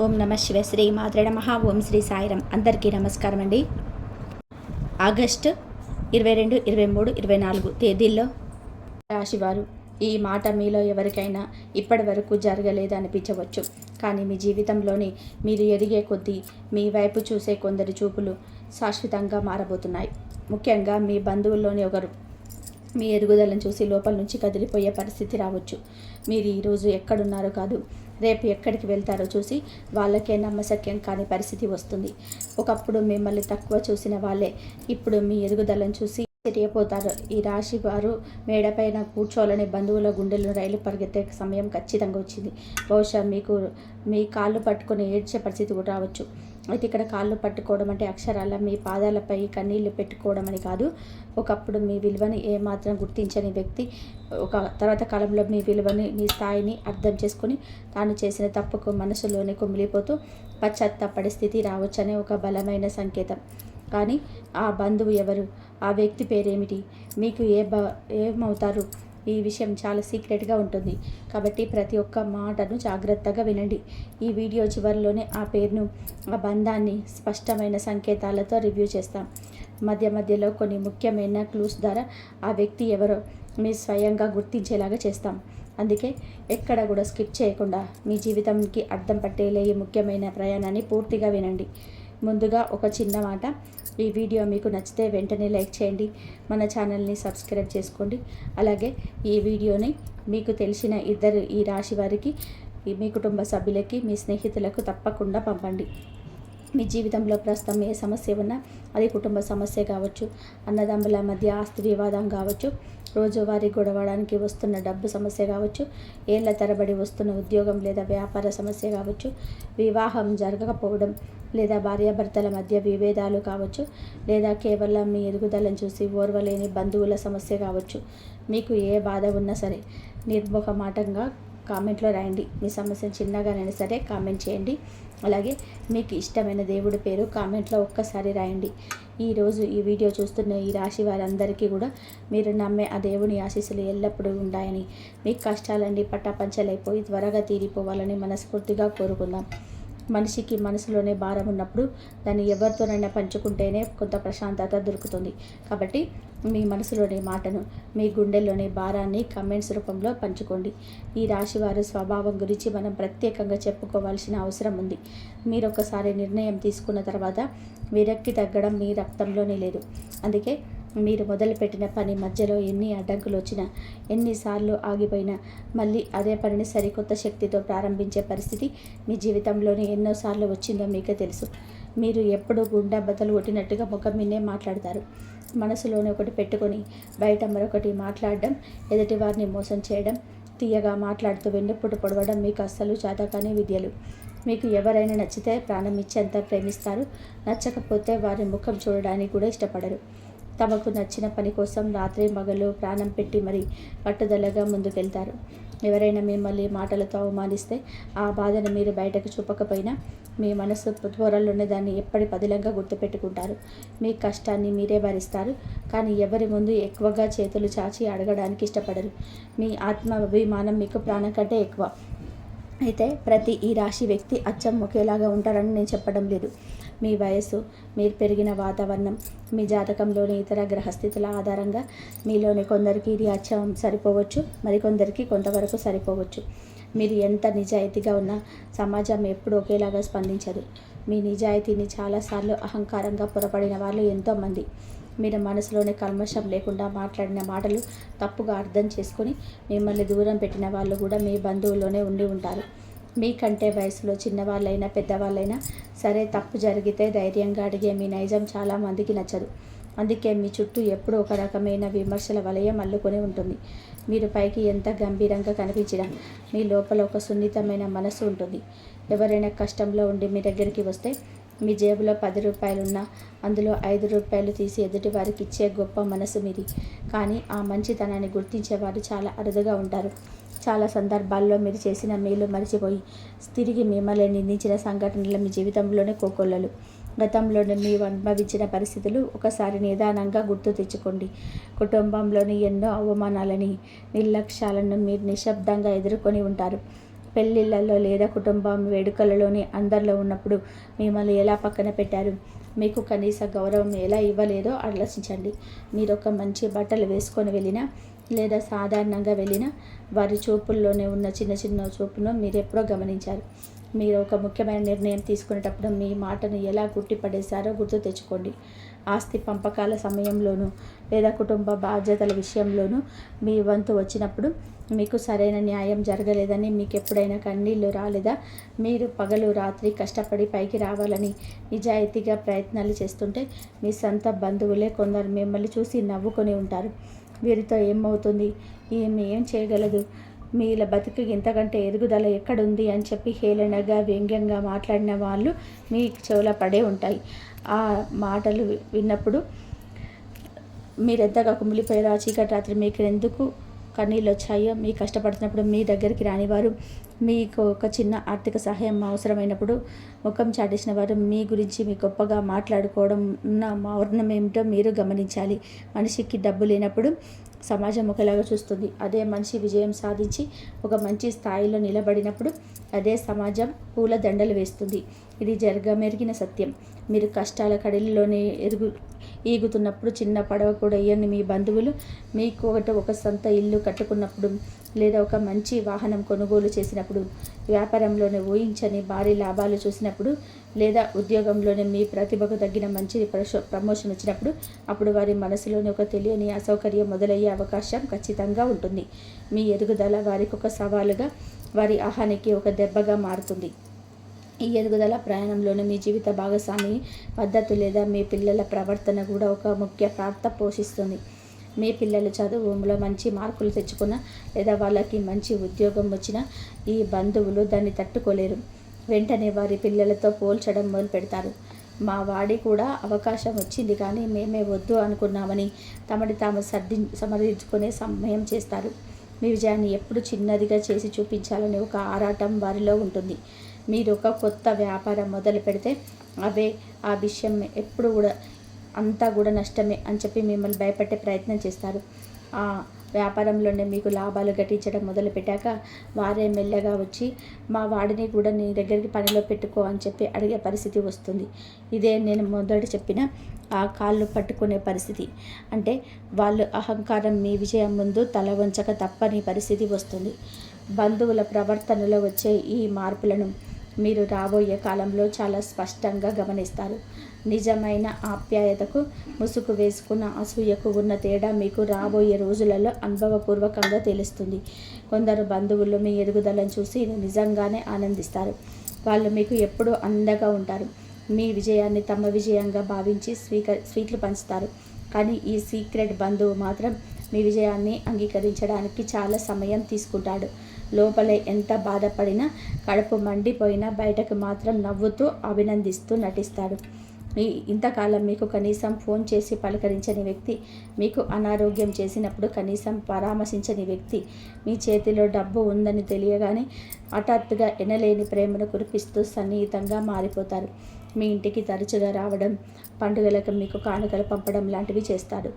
ఓం నమ శివ శ్రీ మాత్రే నమః. ఓం శ్రీ సాయిరం. అందరికీ నమస్కారం అండి. ఆగస్టు 22, 23, 24 తేదీల్లో రాశివారు, ఈ మాట మీలో ఎవరికైనా ఇప్పటి వరకు జరగలేదు అనిపించవచ్చు. కానీ మీ జీవితంలోని మీరు ఎదిగే కొద్దీ మీ వైపు చూసే కొందరి చూపులు శాశ్వతంగా మారబోతున్నాయి. ముఖ్యంగా మీ బంధువుల్లోని ఒకరు మీ ఎదుగుదలను చూసి లోపల నుంచి కదిలిపోయే పరిస్థితి రావచ్చు. మీరు ఈరోజు ఎక్కడున్నారో కాదు, రేపు ఎక్కడికి వెళ్తారో చూసి వాళ్ళకే నమ్మశక్యం కాని పరిస్థితి వస్తుంది. ఒకప్పుడు మిమ్మల్ని తక్కువ చూసిన వాళ్ళే ఇప్పుడు మీ ఎదుగుదలను చూసి ఆశ్చర్యపోతారు. ఈ రాశి వారు మేడపైన కూర్చోవాలని బంధువుల గుండెలను రైలు పరిగెత్తే సమయం ఖచ్చితంగా వచ్చింది. బహుశా మీకు మీ కాళ్ళు పట్టుకొని ఏడ్చే పరిస్థితి కూడా రావచ్చు. అయితే ఇక్కడ కాళ్ళు పట్టుకోవడం అంటే అక్షరాల మీ పాదాలపై కన్నీళ్లు పెట్టుకోవడం అని కాదు. ఒకప్పుడు మీ విలువని ఏమాత్రం గుర్తించని వ్యక్తి ఒక తర్వాత కాలంలో మీ విలువని, మీ స్థాయిని అర్థం చేసుకొని తాను చేసిన తప్పుకు మనసులోనే కుమిలిపోతూ పశ్చాత్తాపడే స్థితి రావచ్చనే ఒక బలమైన సంకేతం. కానీ ఆ బంధువు ఎవరు, ఆ వ్యక్తి పేరేమిటి, మీకు ఏమవుతారు, ఈ విషయం చాలా సీక్రెట్గా ఉంటుంది. కాబట్టి ప్రతి ఒక్క మాటను జాగ్రత్తగా వినండి. ఈ వీడియో చివరిలోనే ఆ పేరును, ఆ బంధాన్ని స్పష్టమైన సంకేతాలతో రివ్యూ చేస్తాం. మధ్య మధ్యలో కొన్ని ముఖ్యమైన క్లూస్ ద్వారా ఆ వ్యక్తి ఎవరో మీ స్వయంగా గుర్తించేలాగా చేస్తాం. అందుకే ఎక్కడ కూడా స్కిప్ చేయకుండా మీ జీవితానికి అర్థం పట్టేలే ఈ ముఖ్యమైన ప్రయాణాన్ని పూర్తిగా వినండి. ముందుగా ఒక చిన్న మాట, ఈ వీడియో మీకు నచ్చితే వెంటనే లైక్ చేయండి, మన ఛానల్ని సబ్స్క్రైబ్ చేసుకోండి. అలాగే ఈ వీడియోని మీకు తెలిసిన ఇద్దరు ఈ రాశి వారికి, మీ కుటుంబ సభ్యులకి, మీ స్నేహితులకు తప్పకుండా పంపండి. మీ జీవితంలో ప్రస్తుతం ఏ సమస్య ఉన్నా, అది కుటుంబ సమస్య కావచ్చు, అన్నదమ్ముల మధ్య ఆస్తి వివాదం కావచ్చు, రోజువారీ గొడవడానికి వస్తున్న డబ్బు సమస్య కావచ్చు, ఏళ్ల తరబడి వస్తున్న ఉద్యోగం లేదా వ్యాపార సమస్య కావచ్చు, వివాహం జరగకపోవడం లేదా భార్యాభర్తల మధ్య విభేదాలు కావచ్చు, లేదా కేవలం మీ ఎదుగుదలను చూసి ఓర్వలేని బంధువుల సమస్య కావచ్చు. మీకు ఏ బాధ ఉన్నా సరే నిర్మోహమాటంగా కామెంట్లో రాయండి. మీ సమస్యను చిన్నగానైనా సరే కామెంట్ చేయండి. అలాగే మీకు ఇష్టమైన దేవుడి పేరు కామెంట్లో ఒక్కసారి రాయండి. ఈరోజు ఈ వీడియో చూస్తున్న ఈ రాశి వారందరికీ కూడా మీరు నమ్మే ఆ దేవుని ఆశీస్సులు ఎల్లప్పుడూ ఉంటాయని, మీ కష్టాలన్నీ పటాపంచలైపోయి త్వరగా తీరిపోవాలని మనస్ఫూర్తిగా కోరుకుందాం. మనిషికి మనసులోనే భారం ఉన్నప్పుడు దాన్ని ఎవరితోనైనా పంచుకుంటేనే కొంత ప్రశాంతత దొరుకుతుంది. కాబట్టి మీ మనసులోని మాటను, మీ గుండెల్లోని భారాన్ని కమెంట్స్ రూపంలో పంచుకోండి. ఈ రాశివారి స్వభావం గురించి మనం ప్రత్యేకంగా చెప్పుకోవాల్సిన అవసరం ఉంది. మీరు ఒకసారి నిర్ణయం తీసుకున్న తర్వాత విరక్తి తగ్గడం మీ రక్తంలోనే లేదు. అందుకే మీరు మొదలుపెట్టిన పని మధ్యలో ఎన్ని అడ్డంకులు వచ్చినా, ఎన్నిసార్లు ఆగిపోయినా మళ్ళీ అదే పనిని సరికొత్త శక్తితో ప్రారంభించే పరిస్థితి మీ జీవితంలోనే ఎన్నోసార్లు వచ్చిందో మీకే తెలుసు. మీరు ఎప్పుడూ గుండె బద్దలు కొట్టినట్టుగా ముఖం మీదే మాట్లాడతారు. మనసులోనే ఒకటి పెట్టుకొని బయట మరొకటి మాట్లాడడం, ఎదుటి వారిని మోసం చేయడం, తీయగా మాట్లాడుతూ వెన్నుపోటు పొడవడం మీకు అస్సలు చేతకాని విద్యలు. మీకు ఎవరైనా నచ్చితే ప్రాణం ఇచ్చేంత ప్రేమిస్తారు, నచ్చకపోతే వారి ముఖం చూడడానికి కూడా ఇష్టపడరు. తమకు నచ్చిన పని కోసం రాత్రి మగలు ప్రాణం పెట్టి మరీ పట్టుదలగా ముందుకెళ్తారు. ఎవరైనా మిమ్మల్ని మాటలతో అవమానిస్తే ఆ బాధను మీరు బయటకు చూపకపోయినా మీ మనసు త్వరలోనే దాన్ని ఎప్పటి పదిలంగా గుర్తుపెట్టుకుంటారు. మీ కష్టాన్ని మీరే భరిస్తారు, కానీ ఎవరి ముందు ఎక్కువగా చేతులు చాచి అడగడానికి ఇష్టపడరు. మీ ఆత్మ అభిమానం మీకు ప్రాణం కంటే ఎక్కువ. అయితే ప్రతి ఈ రాశి వ్యక్తి అచ్చం ఒకేలాగా ఉంటారని నేను చెప్పడం లేదు. మీ వయస్సు, మీరు పెరిగిన వాతావరణం, మీ జాతకంలోని ఇతర గ్రహస్థితుల ఆధారంగా మీలోని కొందరికి ఇది అచ్చం సరిపోవచ్చు, మరికొందరికి కొంతవరకు సరిపోవచ్చు. మీరు ఎంత నిజాయితీగా ఉన్నా సమాజం ఎప్పుడు ఒకేలాగా స్పందించదు. మీ నిజాయితీని చాలాసార్లు అహంకారంగా పొరపడిన వాళ్ళు ఎంతోమంది. మీరు మనసులోని కల్మషం లేకుండా మాట్లాడిన మాటలు తప్పుగా అర్థం చేసుకొని మిమ్మల్ని దూరం పెట్టిన వాళ్ళు కూడా మీ బంధువుల్లోనే ఉండి ఉంటారు. మీకంటే వయసులో చిన్నవాళ్ళైనా పెద్దవాళ్ళైనా సరే, తప్పు జరిగితే ధైర్యంగా అడిగే మీ నైజం చాలామందికి నచ్చదు. అందుకే మీ చుట్టూ ఎప్పుడూ ఒక రకమైన విమర్శల వలయం అల్లుకొని ఉంటుంది. మీరు పైకి ఎంత గంభీరంగా కనిపించినా మీ లోపల ఒక సున్నితమైన మనసు ఉంటుంది. ఎవరైనా కష్టంలో ఉండి మీ దగ్గరికి వస్తే మీ జేబులో 10 రూపాయలున్నా అందులో 5 రూపాయలు తీసి ఎదుటి వారికి ఇచ్చే గొప్ప మనసు మీది. కానీ ఆ మంచితనాన్ని గుర్తించేవారు చాలా అరుదుగా ఉంటారు. చాలా సందర్భాల్లో మీరు చేసిన మేలు మరిచిపోయి తిరిగి మిమ్మల్ని నిందించిన సంఘటనలు మీ జీవితంలోనే కోకొల్లలు. గతంలోనే మీరు అనుభవించిన పరిస్థితులు ఒకసారి నిదానంగా గుర్తు తెచ్చుకోండి. కుటుంబంలోని ఎన్నో అవమానాలని, నిర్లక్ష్యాలను మీరు నిశ్శబ్దంగా ఎదుర్కొని ఉంటారు. పెళ్ళిళ్ళల్లో లేదా కుటుంబం వేడుకలలోని అందరిలో ఉన్నప్పుడు మిమ్మల్ని ఎలా పక్కన పెట్టారు, మీకు కనీస గౌరవం ఎలా ఇవ్వలేదో ఆలోచించండి. మీరు ఒక మంచి బట్టలు వేసుకొని వెళ్ళినా లేదా సాధారణంగా వెళ్ళినా వారి చూపుల్లోనే ఉన్న చిన్న చిన్న చూపును మీరు ఎప్పుడో గమనించారు. మీరు ఒక ముఖ్యమైన నిర్ణయం తీసుకునేటప్పుడు మీ మాటను ఎలా గుట్టిపడేశారో గుర్తు తెచ్చుకోండి. ఆస్తి పంపకాల సమయంలోనూ లేదా కుటుంబ బాధ్యతల విషయంలోనూ మీ వంతు వచ్చినప్పుడు మీకు సరైన న్యాయం జరగలేదని మీకు ఎప్పుడైనా కన్నీళ్ళు రాలేదా? మీరు పగలు రాత్రి కష్టపడి పైకి రావాలని నిజాయితీగా ప్రయత్నాలు చేస్తుంటే మీ సొంత బంధువులే కొందరు మిమ్మల్ని చూసి నవ్వుకొని ఉంటారు. వీరితో ఏమవుతుంది, ఈమె ఏం చేయగలదు, మీల బతుకు ఇంతకంటే ఎదుగుదల ఎక్కడుంది అని చెప్పి హేళనగా వ్యంగ్యంగా మాట్లాడిన వాళ్ళు మీ చెవుల పడే ఉంటాయి. ఆ మాటలు విన్నప్పుడు మీరెంతగా కుమిలిపోయారో, ఆ చీకటి రాత్రి మీకు ఎందుకు కన్నీళ్ళు వచ్చాయో, మీ కష్టపడుతున్నప్పుడు మీ దగ్గరికి రానివారు, మీకు ఒక చిన్న ఆర్థిక సహాయం అవసరమైనప్పుడు ముఖం చాటేసిన వారు మీ గురించి మీ గొప్పగా మాట్లాడుకోవడం ఉన్న మౌనం ఏమిటో మీరు గమనించాలి. మనిషికి డబ్బు లేనప్పుడు సమాజం ఒకలాగా చూస్తుంది. అదే మనిషి విజయం సాధించి ఒక మంచి స్థాయిలో నిలబడినప్పుడు అదే సమాజం పూల దండలు వేస్తుంది. ఇది జరగమెరిగిన సత్యం. మీరు కష్టాల కడిలోనే ఈగుతున్నప్పుడు చిన్న పడవ కూడా ఇయ్యని మీ బంధువులు మీకు ఒక సొంత ఇల్లు కట్టుకున్నప్పుడు లేదా ఒక మంచి వాహనం కొనుగోలు చేసినప్పుడు, వ్యాపారంలోనే ఊహించని భారీ లాభాలు చూసినప్పుడు లేదా ఉద్యోగంలోనే మీ ప్రతిభకు తగ్గిన మంచి ప్రమోషన్ వచ్చినప్పుడు అప్పుడు వారి మనసులోని ఒక తెలియని అసౌకర్యం మొదలయ్యే అవకాశం ఖచ్చితంగా ఉంటుంది. మీ ఎదుగుదల వారికి ఒక సవాలుగా, వారి ఆహానికి ఒక దెబ్బగా మారుతుంది. ఈ ఎదుగుదల ప్రయాణంలోనే మీ జీవిత భాగస్వామి పద్ధతి లేదా మీ పిల్లల ప్రవర్తన కూడా ఒక ముఖ్య పాత్ర పోషిస్తుంది. మీ పిల్లలు చదువులో మంచి మార్కులు తెచ్చుకున్నా లేదా వాళ్ళకి మంచి ఉద్యోగం వచ్చినా ఈ బంధువులు దాన్ని తట్టుకోలేరు. వెంటనే వారి పిల్లలతో పోల్చడం మొదలు పెడతారు. మా వాడి కూడా అవకాశం వచ్చింది కానీ మేమే వద్దు అనుకున్నామని తమని తాము సమర్థించుకునే సమయం చేస్తారు. మీ విజయాన్ని ఎప్పుడు చిన్నదిగా చేసి చూపించాలని ఒక ఆరాటం వారిలో ఉంటుంది. మీరు ఒక కొత్త వ్యాపారం మొదలు పెడితే ఆ విషయం ఎప్పుడు కూడా అంతా కూడా నష్టమే అని చెప్పి మిమ్మల్ని భయపెట్టే ప్రయత్నం చేస్తారు. ఆ వ్యాపారంలోనే మీకు లాభాలు గటించడం మొదలుపెట్టాక వారే మెల్లగా వచ్చి మా వాడిని కూడా నీ దగ్గరికి పనిలో పెట్టుకో అని చెప్పి అడిగే పరిస్థితి వస్తుంది. ఇదే నేను మొదట చెప్పిన ఆ కాళ్ళు పట్టుకునే పరిస్థితి. అంటే వాళ్ళు అహంకారం మీ విజయం ముందు తల వంచక తప్పని పరిస్థితి వస్తుంది. బంధువుల ప్రవర్తనలో వచ్చే ఈ మార్పులను మీరు రాబోయే కాలంలో చాలా స్పష్టంగా గమనిస్తారు. నిజమైన ఆప్యాయతకు ముసుగు వేసుకున్న అసూయకు ఉన్న తేడా మీకు రాబోయే రోజులలో అనుభవపూర్వకంగా తెలుస్తుంది. కొందరు బంధువులు మీ ఎదుగుదలను చూసి నిజంగానే ఆనందిస్తారు. వాళ్ళు మీకు ఎప్పుడూ అండగా ఉంటారు. మీ విజయాన్ని తమ విజయంగా భావించి స్వీట్లు పంచుతారు. కానీ ఈ సీక్రెట్ బంధువు మాత్రం మీ విజయాన్ని అంగీకరించడానికి చాలా సమయం తీసుకుంటాడు. లోపలే ఎంత బాధపడినా, కడుపు మండిపోయినా బయటకు మాత్రం నవ్వుతూ అభినందిస్తూ నటిస్తాడు. ఇంతకాలం మీకు కనీసం ఫోన్ చేసి పలకరించని వ్యక్తి, మీకు అనారోగ్యం చేసినప్పుడు కనీసం పరామర్శించని వ్యక్తి, మీ చేతిలో డబ్బు ఉందని తెలియగానే హఠాత్తుగా ఎనలేని ప్రేమను కురిపిస్తూ సన్నిహితంగా మారిపోతారు. మీ ఇంటికి తరచుగా రావడం, పండుగలకు మీకు కానుకలు పంపడం లాంటివి చేస్తాడు.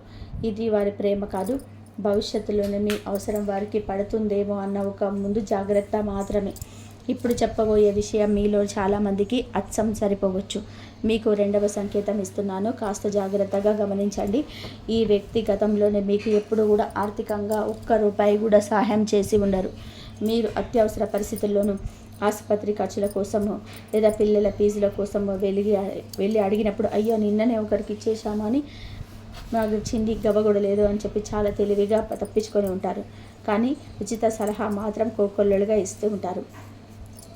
ఇది వారి ప్రేమ కాదు, భవిష్యత్తులోనే మీ అవసరం వారికి పడుతుందేమో అన్న ఒక ముందు జాగ్రత్త మాత్రమే. ఇప్పుడు చెప్పబోయే విషయం మీలో చాలామందికి అచ్చం సరిపోవచ్చు. మీకు రెండవ సంకేతం ఇస్తున్నాను, కాస్త జాగ్రత్తగా గమనించండి. ఈ వ్యక్తి గతంలోనే మీకు ఎప్పుడు కూడా ఆర్థికంగా ఒక్క రూపాయి కూడా సహాయం చేసి ఉండరు. మీరు అత్యవసర పరిస్థితుల్లోనూ ఆసుపత్రి ఖర్చుల కోసము లేదా పిల్లల ఫీజుల కోసము వెళ్ళి అడిగినప్పుడు అయ్యో నిన్ననే ఒకరికి ఇచ్చేసాము అని నాకు చిండి గవ్వగూడ లేదు అని చెప్పి చాలా తెలివిగా తప్పించుకొని ఉంటారు. కానీ ఉచిత సలహా మాత్రం కోకొల్లలుగా ఇస్తూ ఉంటారు.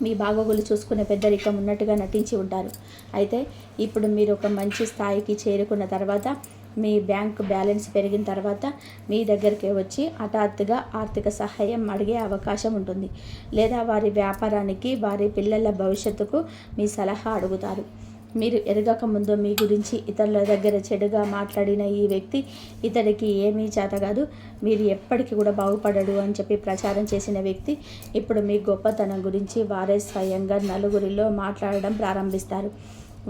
మీ బాగోగులు చూసుకునే పెద్దరికం ఉన్నట్టుగా నటించి ఉంటారు. అయితే ఇప్పుడు మీరు ఒక మంచి స్థాయికి చేరుకున్న తర్వాత, మీ బ్యాంకు బ్యాలెన్స్ పెరిగిన తర్వాత మీ దగ్గరికి వచ్చి హఠాత్తుగా ఆర్థిక సహాయం అడిగే అవకాశం ఉంటుంది. లేదా వారి వ్యాపారానికి, వారి పిల్లల భవిష్యత్తుకు మీ సలహా అడుగుతారు. మీరు ఎరగక ముందు మీ గురించి ఇతరుల దగ్గర చెడుగా మాట్లాడిన ఈ వ్యక్తి ఇతడికి ఏమీ చేతగాదు, మీరు ఎప్పటికీ కూడా బాగుపడడు అని చెప్పి ప్రచారం చేసిన వ్యక్తి ఇప్పుడు మీ గొప్పతనం గురించి వారే స్వయంగా నలుగురిలో మాట్లాడడం ప్రారంభిస్తారు.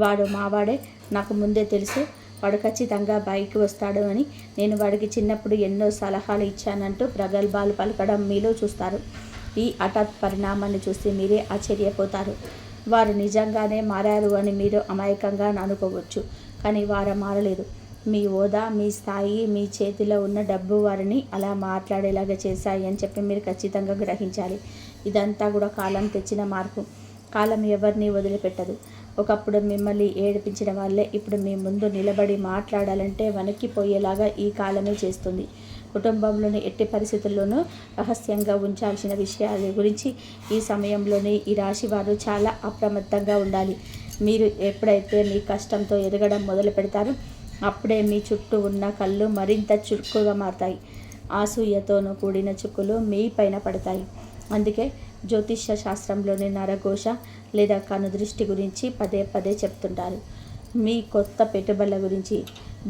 వాడు మావాడే, నాకు ముందే తెలుసు, వాడు ఖచ్చితంగా బయటకు వస్తాడు అని నేను వాడికి చిన్నప్పుడు ఎన్నో సలహాలు ఇచ్చానంటూ ప్రగల్భాలు పలకడం మీలో చూస్తారు. ఈ హఠాత్ పరిణామాన్ని చూసి మీరే ఆశ్చర్యపోతారు. వారు నిజంగానే మారారు అని మీరు అమాయకంగా అనుకోవచ్చు, కానీ వారు మారలేదు. మీ హోదా, మీ స్థాయి, మీ చేతిలో ఉన్న డబ్బు వారిని అలా మాట్లాడేలాగా చేశాయి అని చెప్పి మీరు ఖచ్చితంగా గ్రహించాలి. ఇదంతా కూడా కాలం తెచ్చిన మార్పు. కాలం ఎవరిని వదిలిపెట్టదు. ఒకప్పుడు మిమ్మల్ని ఏడిపించిన వాళ్ళే ఇప్పుడు మీ ముందు నిలబడి మాట్లాడాలంటే వణికిపోయేలాగా ఈ కాలమే చేస్తుంది. కుటుంబంలోని ఎట్టి పరిస్థితుల్లోనూ రహస్యంగా ఉంచాల్సిన విషయాల గురించి ఈ సమయంలోనే ఈ రాశి వారు చాలా అప్రమత్తంగా ఉండాలి. మీరు ఎప్పుడైతే మీ కష్టంతో ఎదగడం మొదలు పెడతారో అప్పుడే మీ చుట్టూ ఉన్న కళ్ళు మరింత చురుకుగా మారతాయి. అసూయతోనూ కూడిన చుక్కులు మీ పైన పడతాయి. అందుకే జ్యోతిష్య శాస్త్రంలోని నరఘోష లేదా కనుదృష్టి గురించి పదే పదే చెప్తుంటారు. మీ కొత్త పెట్టుబడుల గురించి,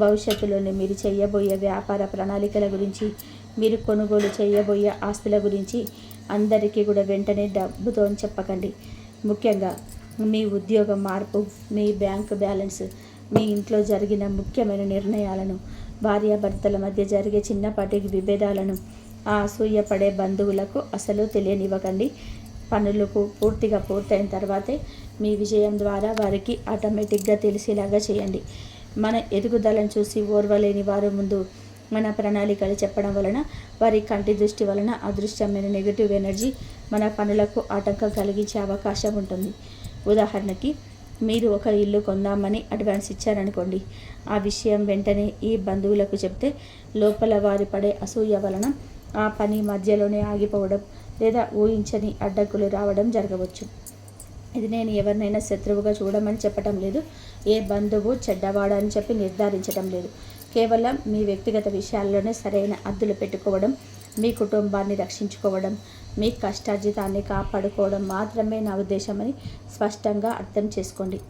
భవిష్యత్తులోని మీరు చేయబోయే వ్యాపార ప్రణాళికల గురించి, మీరు కొనుగోలు చేయబోయే ఆస్తుల గురించి అందరికీ కూడా వెంటనే డబ్బుతో చెప్పకండి. ముఖ్యంగా మీ ఉద్యోగ మార్పు, మీ బ్యాంకు బ్యాలెన్స్, మీ ఇంట్లో జరిగిన ముఖ్యమైన నిర్ణయాలను, భార్యాభర్తల మధ్య జరిగే చిన్నపాటి విభేదాలను ఆ అసూయపడే బంధువులకు అసలు తెలియనివ్వకండి. పనులకు పూర్తిగా పూర్తయిన తర్వాతే మీ విజయం ద్వారా వారికి ఆటోమేటిక్గా తెలిసేలాగా చేయండి. మన ఎదుగుదలను చూసి ఓర్వలేని వారు ముందు మన ప్రణాళికలు చెప్పడం వలన వారి కంటి దృష్టి వలన అదృశ్యమైన నెగిటివ్ ఎనర్జీ మన పనులకు ఆటంకం కలిగించే అవకాశం ఉంటుంది. ఉదాహరణకి మీరు ఒక ఇల్లు కొందామని అడ్వాన్స్ ఇచ్చారనుకోండి. ఆ విషయం వెంటనే ఈ బంధువులకు చెప్తే లోపల వారి పడే అసూయ వలన ఆ పని మధ్యలోనే ఆగిపోవడం లేదా ఊహించని అడ్డంకులు రావడం జరగవచ్చు. ఇది నేను ఎవరినైనా శత్రువుగా చూడమని చెప్పటం లేదు. ఏ బంధువు చెడ్డవాడని చెప్పి నిర్ధారించడం లేదు. కేవలం మీ వ్యక్తిగత విషయాల్లోనే సరైన హద్దులు పెట్టుకోవడం, మీ కుటుంబాన్ని రక్షించుకోవడం, మీ కష్టార్జితాన్ని కాపాడుకోవడం మాత్రమే నా ఉద్దేశమని స్పష్టంగా అర్థం చేసుకోండి.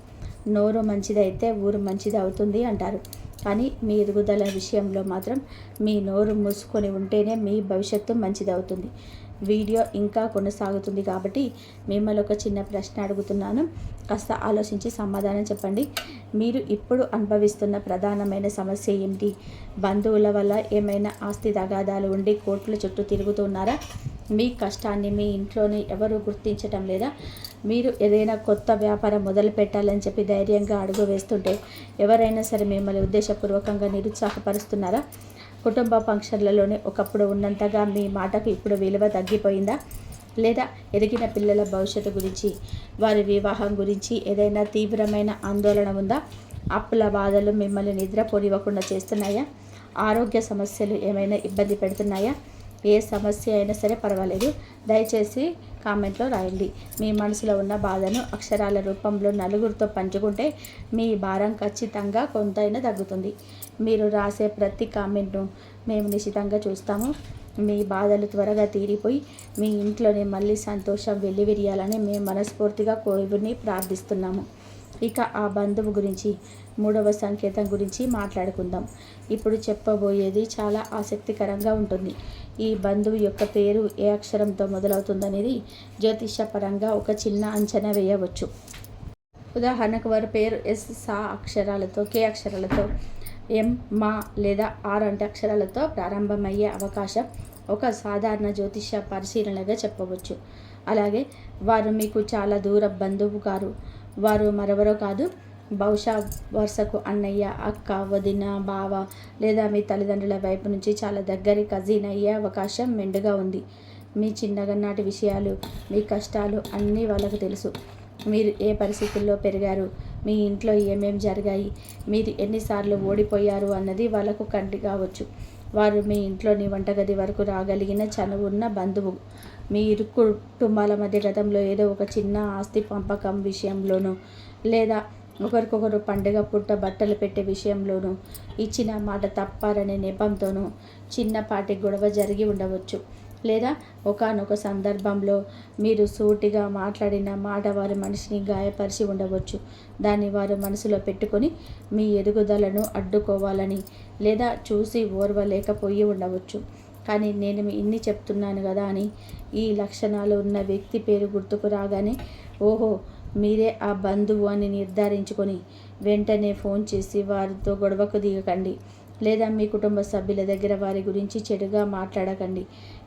నోరు మంచిదైతే ఊరు మంచిది అవుతుంది అంటారు. కానీ మీ ఎదుగుదల విషయంలో మాత్రం మీ నోరు మూసుకొని ఉంటేనే మీ భవిష్యత్తు మంచిదవుతుంది. వీడియో ఇంకా కొనసాగుతుంది కాబట్టి మిమ్మల్ని ఒక చిన్న ప్రశ్న అడుగుతున్నాను. కాస్త ఆలోచించి సమాధానం చెప్పండి. మీరు ఇప్పుడు అనుభవిస్తున్న ప్రధానమైన సమస్య ఏమిటి? బంధువుల వల్ల ఏమైనా ఆస్తి తగాదాలు ఉండి కోర్టుల చుట్టూ తిరుగుతున్నారా? మీ కష్టాన్ని మీ ఇంట్లోనే ఎవరు గుర్తించటం లేదా? మీరు ఏదైనా కొత్త వ్యాపారం మొదలు పెట్టాలని చెప్పి ధైర్యంగా అడుగు వేస్తుంటే ఎవరైనా సరే మిమ్మల్ని ఉద్దేశపూర్వకంగా నిరుత్సాహపరుస్తున్నారా? కుటుంబ ఫంక్షన్లలోనే ఒకప్పుడు ఉన్నంతగా మీ మాటకు ఇప్పుడు విలువ తగ్గిపోయిందా? లేదా ఎదిగిన పిల్లల భవిష్యత్తు గురించి, వారి వివాహం గురించి ఏదైనా తీవ్రమైన ఆందోళన ఉందా? అప్పుల బాధలు మిమ్మల్ని నిద్రపోనివ్వకుండా చేస్తున్నాయా? ఆరోగ్య సమస్యలు ఏమైనా ఇబ్బంది పెడుతున్నాయా? ఏ సమస్య అయినా సరే పర్వాలేదు, దయచేసి కామెంట్లో రాయండి. మీ మనసులో ఉన్న బాధను అక్షరాల రూపంలో నలుగురితో పంచుకుంటే మీ భారం ఖచ్చితంగా కొంతైనా తగ్గుతుంది. మీరు రాసే ప్రతి కామెంట్ను మేము నిశితంగా చూస్తాము. మీ బాధలు త్వరగా తీరిపోయి మీ ఇంట్లోనే మళ్ళీ సంతోషం వెల్లివిరియాలని మేము మనస్ఫూర్తిగా కోరుకుని ప్రార్థిస్తున్నాము. ఇక ఆ బంధువు గురించి, మూడవ సంకేతం గురించి మాట్లాడుకుందాం. ఇప్పుడు చెప్పబోయేది చాలా ఆసక్తికరంగా ఉంటుంది. ఈ బంధువు యొక్క పేరు ఏ అక్షరంతో మొదలవుతుందనేది జ్యోతిషపరంగా ఒక చిన్న అంచనా వేయవచ్చు. ఉదాహరణకు వారి పేరు ఎస్, సా అక్షరాలతో, కే అక్షరాలతో, ఎం, మా లేదా ఆర్ అంటే అక్షరాలతో ప్రారంభమయ్యే అవకాశం ఒక సాధారణ జ్యోతిష పరిశీలనగా చెప్పవచ్చు. అలాగే వారు మీకు చాలా దూర బంధువు గారు. వారు మరెవరో కాదు, బహుశా వరుసకు అన్నయ్య, అక్క, వదిన, బావ లేదా మీ తల్లిదండ్రుల వైపు నుంచి చాలా దగ్గరి కజిన్ అయ్యే అవకాశం మెండుగా ఉంది. మీ చిన్నగన్నాటి విషయాలు, మీ కష్టాలు అన్నీ వాళ్ళకు తెలుసు. మీరు ఏ పరిస్థితుల్లో పెరిగారు, మీ ఇంట్లో ఏమేం జరిగాయి, మీరు ఎన్నిసార్లు ఓడిపోయారు అన్నది వాళ్ళకు కంటి కావచ్చు. వారు మీ ఇంట్లోని వంటగది వరకు రాగలిగిన చనువున్న బంధువు. మీ ఇరు కుటుంబాల మధ్య గతంలో ఏదో ఒక చిన్న ఆస్తి పంపకం విషయంలోనూ లేదా ఒకరికొకరు పండుగ పుట్ట బట్టలు పెట్టే విషయంలోనూ ఇచ్చిన మాట తప్పారనే నెపంతోనూ చిన్నపాటి గొడవ జరిగి ఉండవచ్చు. లేదా ఒకానొక సందర్భంలో మీరు సూటిగా మాట్లాడిన మాట వారి మనసుని గాయపరిచి ఉండవచ్చు. దాన్ని వారు మనసులో పెట్టుకొని మీ ఎదుగుదలను అడ్డుకోవాలని లేదా చూసి ఓర్వలేకపోయి ఉండవచ్చు. కానీ నేను ఇన్ని చెప్తున్నాను కదా అని ఈ లక్షణాలు ఉన్న వ్యక్తి పేరు గుర్తుకు రాగానే ఓహో మీరే ఆ బంధువు అని నిర్ధారించుకొని వెంటనే ఫోన్ చేసి వారితో గొడవకు దిగకండి. లేదా మీ కుటుంబ సభ్యుల దగ్గర వారి గురించి చెడుగా మాట్లాడకండి.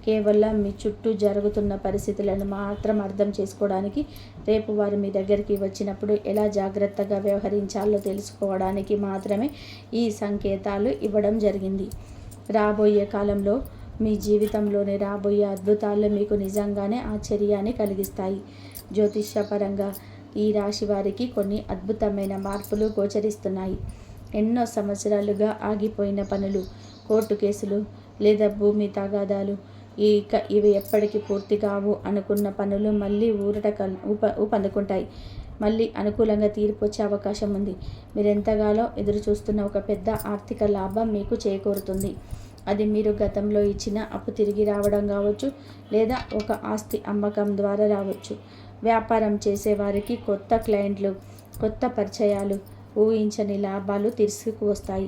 కేవలం మీ చుట్టూ జరుగుతున్న పరిస్థితులను మాత్రం అర్థం చేసుకోవడానికి, రేపు వారు మీ దగ్గరికి వచ్చినప్పుడు ఎలా జాగ్రత్తగా వ్యవహరించాలో తెలుసుకోవడానికి మాత్రమే ఈ సంకేతాలు ఇవ్వడం జరిగింది. రాబోయే కాలంలో మీ జీవితంలోని రాబోయే అద్భుతాలు మీకు నిజంగానే ఆశ్చర్యాన్ని కలిగిస్తాయి. జ్యోతిష్యపరంగా ఈ రాశి వారికి కొన్ని అద్భుతమైన మార్పులు గోచరిస్తున్నాయి. ఎన్నో సంవత్సరాలుగా ఆగిపోయిన పనులు, కోర్టు కేసులు లేదా భూమి తగాదాలు, ఇవి ఎప్పటికీ పూర్తి కావు అనుకున్న పనులు మళ్ళీ ఊపందుకుంటాయి. మళ్ళీ అనుకూలంగా తీర్పు వచ్చే అవకాశం ఉంది. మీరు ఎంతగానో ఎదురు చూస్తున్న ఒక పెద్ద ఆర్థిక లాభం మీకు చేకూరుతుంది. అది మీరు గతంలో ఇచ్చిన అప్పు తిరిగి రావడం కావచ్చు, లేదా ఒక ఆస్తి అమ్మకం ద్వారా రావచ్చు. వ్యాపారం చేసేవారికి కొత్త క్లయింట్లు, కొత్త పరిచయాలు, ఊహించని లాభాలు తీసుకువస్తాయి.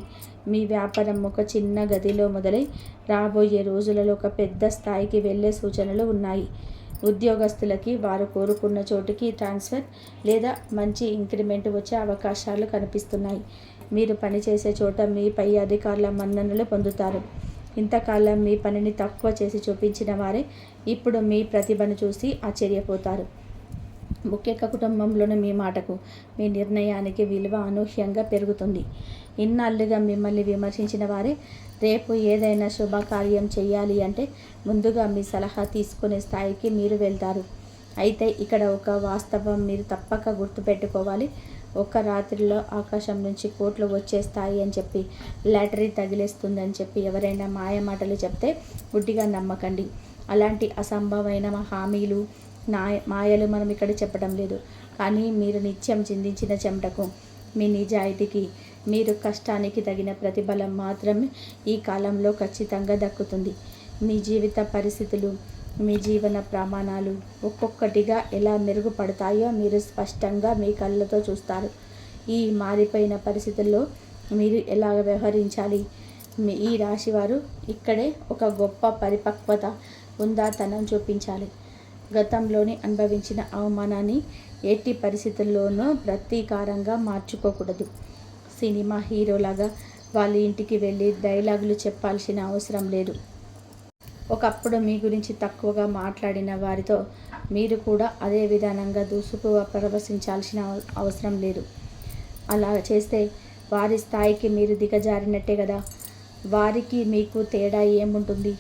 మీ వ్యాపారం ఒక చిన్న గదిలో మొదలై రాబోయే రోజులలో ఒక పెద్ద స్థాయికి వెళ్ళే సూచనలు ఉన్నాయి. ఉద్యోగస్తులకి వారు కోరుకున్న చోటుకి ట్రాన్స్ఫర్ లేదా మంచి ఇంక్రిమెంట్ వచ్చే అవకాశాలు కనిపిస్తున్నాయి. మీరు పనిచేసే చోట మీ పై అధికారుల మన్ననలు పొందుతారు. ఇంతకాలం మీ పనిని తక్కువ చేసి చూపించిన వారే ఇప్పుడు మీ ప్రతిభను చూసి ఆశ్చర్యపోతారు. ముఖ్యంగా కుటుంబంలోని మీ మాటకు, మీ నిర్ణయానికి విలువ అనూహ్యంగా పెరుగుతుంది. ఇన్నాళ్ళుగా మిమ్మల్ని విమర్శించిన వారే రేపు ఏదైనా శుభకార్యం చేయాలి అంటే ముందుగా మీ సలహా తీసుకునే స్థాయికి మీరు వెళ్తారు. అయితే ఇక్కడ ఒక వాస్తవం మీరు తప్పక గుర్తుపెట్టుకోవాలి. ఒక్క రాత్రిలో ఆకాశం నుంచి కోట్లు వచ్చేస్తాయి అని చెప్పి, లాటరీ తగిలేస్తుందని చెప్పి ఎవరైనా మాయమాటలు చెప్తే గుడ్డిగా నమ్మకండి. అలాంటి అసంభవమైన హామీలు, మాయలు మనం ఇక్కడ చెప్పడం లేదు. కానీ మీరు నిత్యం చిందించిన చెమటకు, మీ నిజాయితీకి, మీరు కష్టానికి తగిన ప్రతిఫలం మాత్రమే ఈ కాలంలో ఖచ్చితంగా దక్కుతుంది. మీ జీవిత పరిస్థితులు, మీ జీవన ప్రమాణాలు ఒక్కొక్కటిగా ఎలా మెరుగుపడతాయో మీరు స్పష్టంగా మీ కళ్ళతో చూస్తారు. ఈ మారిపోయిన పరిస్థితుల్లో మీరు ఎలా వ్యవహరించాలి? ఈ రాశివారు ఇక్కడే ఒక గొప్ప పరిపక్వత, ఉందాతనం చూపించాలి. గతంలోని అనుభవించిన అవమానాన్ని ఎట్టి పరిస్థితుల్లోనూ ప్రతీకారంగా మార్చుకోకూడదు. సినిమా హీరోలాగా వాళ్ళ ఇంటికి వెళ్ళి డైలాగులు చెప్పాల్సిన అవసరం లేదు. ఒకప్పుడు మీ గురించి తక్కువగా మాట్లాడిన వారితో మీరు కూడా అదే విధానంగా దూసుకు ప్రదర్శించాల్సిన అవసరం లేదు. అలా చేస్తే వారి స్థాయికి మీరు దిగజారినట్టే కదా. వారికి మీకు తేడా ఏముంటుంది?